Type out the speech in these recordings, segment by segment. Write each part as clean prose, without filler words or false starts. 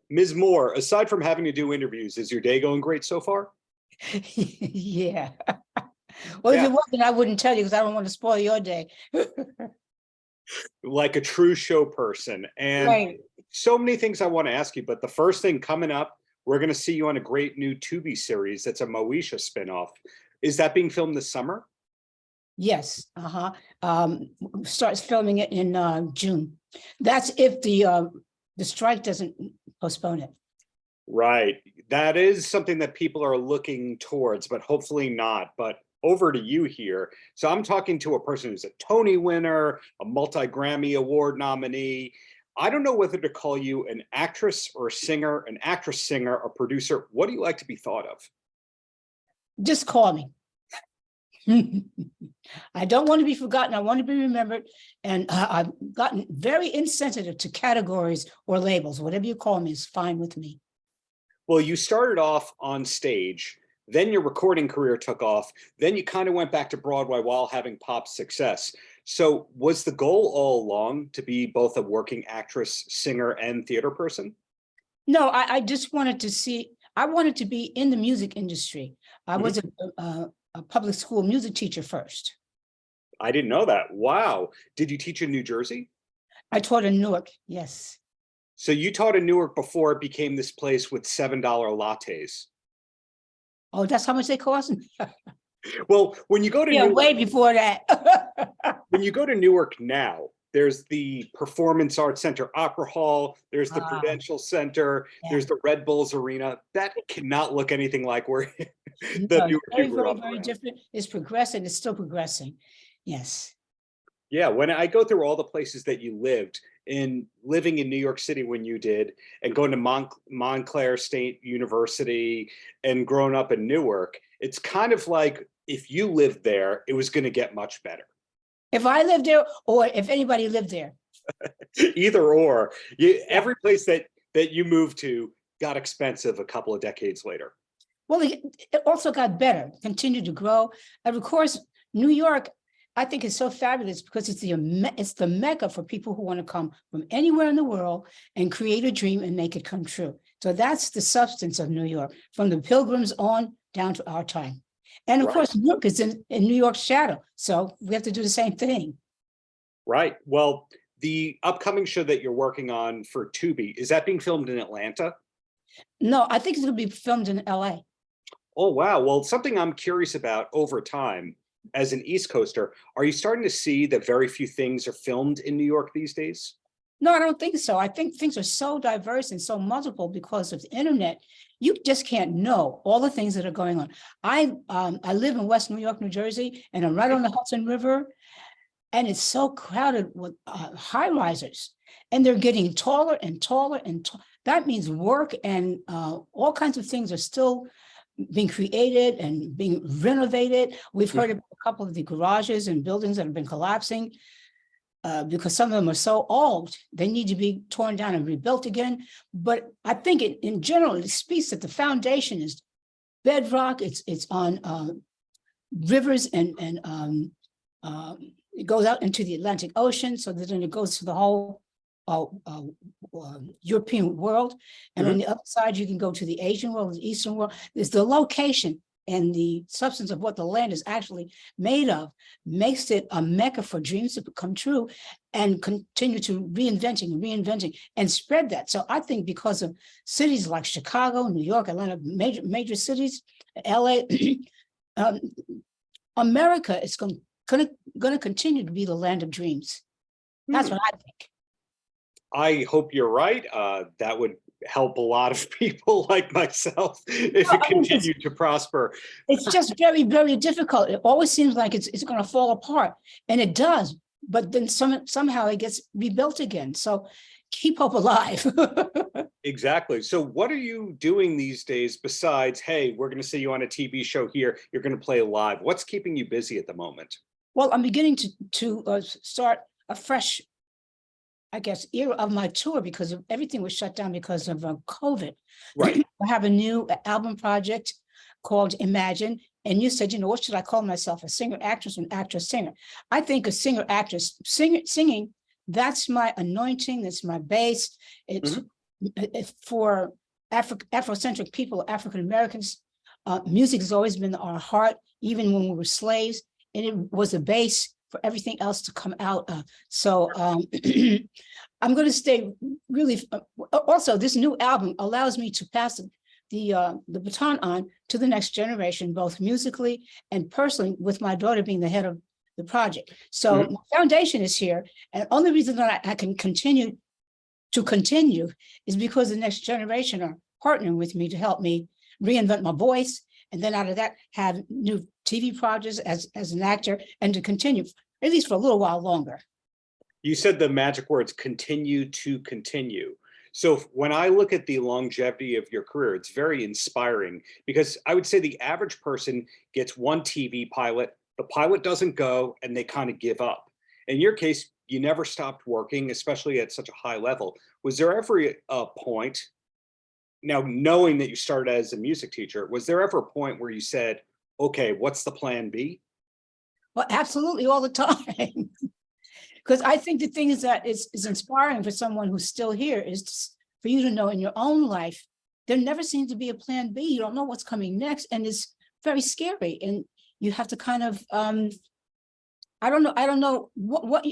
Ms. Moore, aside from having to do interviews, is your day going great so far? Yeah. Well, if Yeah. it wasn't, I wouldn't tell you because I don't want to spoil your day. Like a true show person. And Right. so many things I want to ask you, but the first thing coming up, we're going to see you on a great new Tubi series that's a Moesha spinoff. Is that being filmed this summer? Yes. Starts filming it in June. That's if the strike doesn't postpone it. Right. That is something that people are looking towards, but hopefully not. But over to you here. So I'm talking to a person who's a Tony winner, a multi-Grammy Award nominee. I don't know whether to call you an actress or a singer, an actress, singer, a producer. What do you like to be thought of? Just call me. I don't want to be forgotten. I want to be remembered. And I've gotten very insensitive to categories or labels. Whatever you call me is fine with me. Well, you started off on stage, then your recording career took off, then you kind of went back to Broadway while having pop success. So was the goal all along to be both a working actress, singer, and theater person? No, I just wanted to see, I wanted to be in the music industry. I was a public school music teacher first. I didn't know that. Wow. Did you teach in New Jersey? I taught in Newark, yes. So you taught in Newark before it became this place with $7 lattes. Oh, that's how much they cost? Well, when you go to Newark, way before that. when you go to Newark now, there's the Performance Arts Center Opera Hall, there's the Prudential Center, there's the Red Bulls Arena. That cannot look anything like where the Newark very different. It's progressing, it's still progressing. Yes. Yeah, when I go through all the places that you lived, in living in New York City when you did, and going to Montclair State University and growing up in Newark, it's kind of like if you lived there, it was going to get much better. If I lived there, or if anybody lived there. Either or. Every place that you moved to got expensive a couple of decades later. Well, it also got better, continued to grow. And of course, New York, I think is so fabulous because it's the mecca for people who want to come from anywhere in the world and create a dream and make it come true. So that's the substance of New York, from the Pilgrims on down to our time. And of course, New York is in New York's shadow. So we have to do the same thing. Right. Well, the upcoming show that you're working on for Tubi, is that being filmed in Atlanta? No, I think it's going to be filmed in LA. Oh, wow. Well, something I'm curious about over time, as an East Coaster, are you starting to see that very few things are filmed in New York these days? No, I don't think so. I think things are so diverse and so multiple because of the internet. You just can't know all the things that are going on. I live in West New York, New Jersey, and I'm right on the Hudson River. And it's so crowded with high risers, and they're getting taller and taller and that means work and all kinds of things are still being created and being renovated. We've heard about a couple of the garages and buildings that have been collapsing because some of them are so old, they need to be torn down and rebuilt again. But I think in general, it speaks that the foundation is bedrock. It's on rivers and it goes out into the Atlantic Ocean, so that then it goes to the whole European world. And on the other side, you can go to the Asian world, the Eastern world. There's the location and the substance of what the land is actually made of makes it a mecca for dreams to come true and continue to reinventing and spread that. So I think because of cities like Chicago, New York, Atlanta, major cities, LA, America is going to continue to be the land of dreams. That's what I think. I hope you're right. That would help a lot of people like myself if it continued to prosper. It's just very, very difficult. It always seems like it's going to fall apart, and it does. But then somehow it gets rebuilt again. So keep hope alive. Exactly. So what are you doing these days besides, hey, we're going to see you on a TV show here, you're going to play live? What's keeping you busy at the moment? Well, I'm beginning to start a fresh, I guess, era of my tour because everything was shut down because of COVID. Right. I have a new album project called Imagine. And you said, what should I call myself? A singer, actress, an actress, singer. I think a singer, actress, singing that's my anointing, that's my base. It's for Afrocentric people, African Americans. Music has always been our heart, even when we were slaves, and it was a base for everything else to come out of. So I'm going to stay really. Also, this new album allows me to pass the baton on to the next generation, both musically and personally, with my daughter being the head of the project. So my foundation is here, and the only reason that I can continue is because the next generation are partnering with me to help me reinvent my voice, and then out of that have new TV projects as an actor, and to continue at least for a little while longer. You said the magic words, continue to continue. So when I look at the longevity of your career, it's very inspiring, because I would say the average person gets one TV pilot, the pilot doesn't go, and they kind of give up. In your case, you never stopped working, especially at such a high level. Was there ever a point, now knowing that you started as a music teacher, was there ever a point where you said, okay, what's the plan B? Well, absolutely, all the time. Because I think the thing is that is inspiring for someone who's still here is for you to know in your own life, there never seems to be a plan B. You don't know what's coming next, and it's very scary. And you have to kind of, I don't know what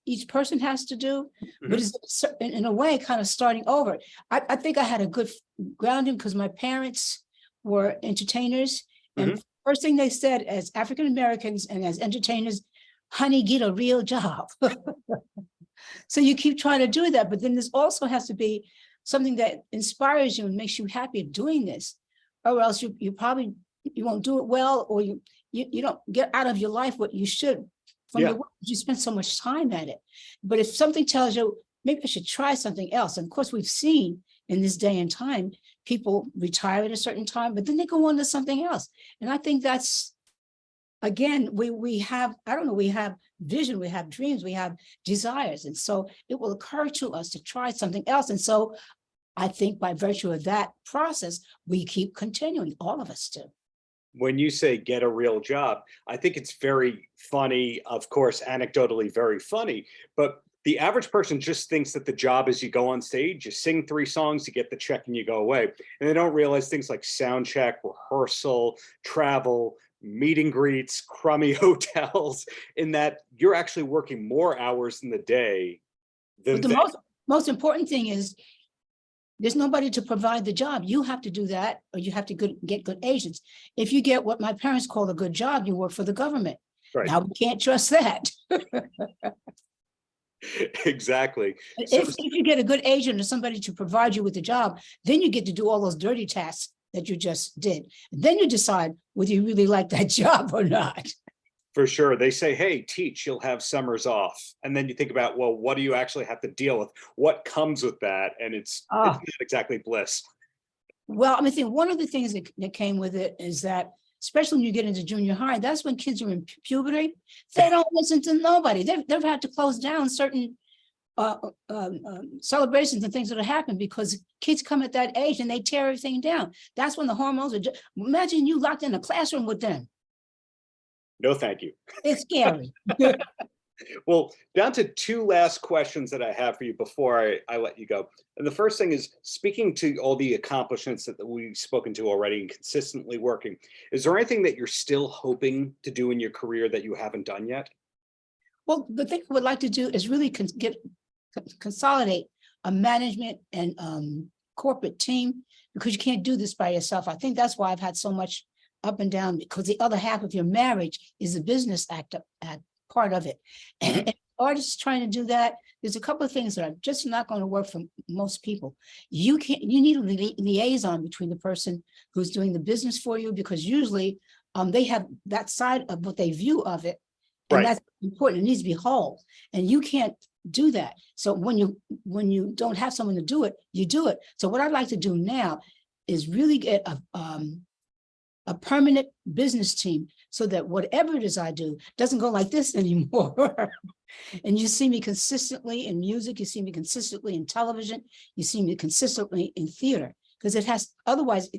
each person has to do, but it's in a way kind of starting over. I think I had a good grounding because my parents were entertainers, and first thing they said as African Americans and as entertainers, honey, get a real job. So you keep trying to do that, but then this also has to be something that inspires you and makes you happy doing this, or else you won't do it well, or you don't get out of your life what you should from your work. You spend so much time at it. But if something tells you, maybe I should try something else. And of course, we've seen in this day and time, people retire at a certain time, but then they go on to something else. And I think that's, again, we have, we have vision, we have dreams, we have desires. And so it will occur to us to try something else. And so I think by virtue of that process, we keep continuing, all of us do. When you say get a real job, I think it's very funny, of course, anecdotally very funny, but the average person just thinks that the job is you go on stage, you sing 3 songs, you get the check and you go away. And they don't realize things like sound check, rehearsal, travel, meet and greets, crummy hotels, in that you're actually working more hours in the day than But the most important thing is there's nobody to provide the job. You have to do that, or you have to get good agents. If you get what my parents call a good job, you work for the government. Right. Now we can't trust that. Exactly. If you get a good agent or somebody to provide you with the job, then you get to do all those dirty tasks that you just did. Then you decide whether you really like that job or not. For sure. They say, hey, teach, you'll have summers off. And then you think about, well, what do you actually have to deal with? What comes with that? And it's not exactly bliss. Well, I think one of the things that came with it is that, especially when you get into junior high, that's when kids are in puberty. They don't listen to nobody. They've had to close down certain celebrations and things that happen because kids come at that age and they tear everything down. That's when the hormones are imagine you locked in a classroom with them. No, thank you. It's scary. Well, down to 2 last questions that I have for you before I let you go. And the first thing is, speaking to all the accomplishments that we've spoken to already and consistently working, is there anything that you're still hoping to do in your career that you haven't done yet? Well, the thing I would like to do is really consolidate a management and corporate team, because you can't do this by yourself. I think that's why I've had so much up and down, because the other half of your marriage is the business part of it. And artists trying to do that, there's a couple of things that are just not going to work for most people. You need a liaison between the person who's doing the business for you, because usually they have that side of what they view of it. And that's important. It needs to be whole. And you can't do that. So when you don't have someone to do it, you do it. So what I'd like to do now is really get a permanent business team, so that whatever it is I do doesn't go like this anymore. And you see me consistently in music, you see me consistently in television, you see me consistently in theater, because it has, otherwise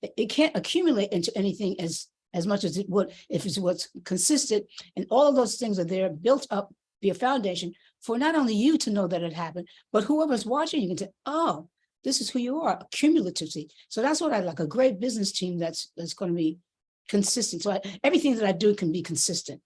it can't accumulate into anything as much as it would if it's what's consistent. And all of those things are there, built up, be a foundation for not only you to know that it happened, but whoever's watching, you can say, oh, this is who you are, cumulatively. So that's what I like, a great business team that's going to be consistent. So everything that I do can be consistent.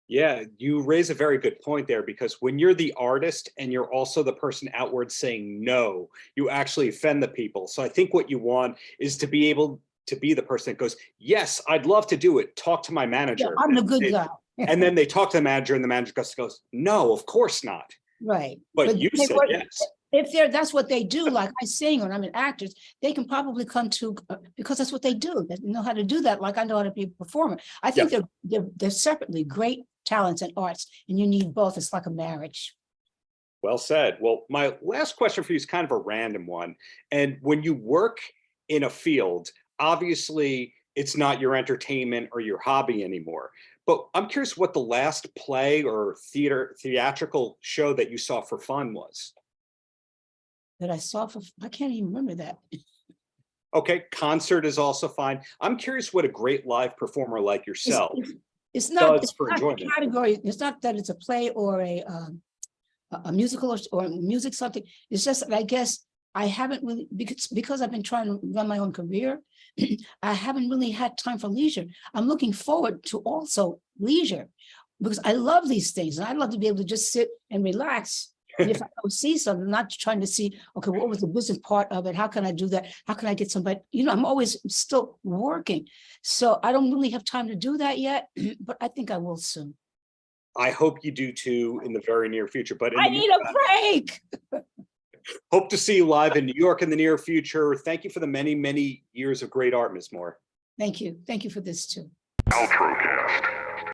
Yeah, you raise a very good point there, because when you're the artist and you're also the person outward saying no, you actually offend the people. So I think what you want is to be able to be the person that goes, yes, I'd love to do it. Talk to my manager. Yeah, I'm the good guy. And then they talk to the manager and the manager goes, no, of course not. Right. But you said yes. If that's what they do, like I sing or I'm an actor, they can probably come to, because that's what they do. They know how to do that, like I know how to be a performer. I think they're separately great talents and arts, and you need both. It's like a marriage. Well said. Well, my last question for you is kind of a random one. And when you work in a field, obviously it's not your entertainment or your hobby anymore. But I'm curious what the last play or theatrical show that you saw for fun was. That I saw I can't even remember that. Okay, concert is also fine. I'm curious what a great live performer like yourself it's not, does for enjoyment. Category. It's not that it's a play or a musical or music something. It's just that I guess I haven't really, because I've been trying to run my own career, I haven't really had time for leisure. I'm looking forward to also leisure, because I love these things and I love to be able to just sit and relax. And if I don't see something, I'm not trying to see, okay, what was the business part of it? How can I do that? How can I get somebody? You know, I'm always still working. So I don't really have time to do that yet, but I think I will soon. I hope you do too in the very near future. But I need a break. Hope to see you live in New York in the near future. Thank you for the many, many years of great art, Ms. Moore. Thank you. Thank you for this too. Paltrocast.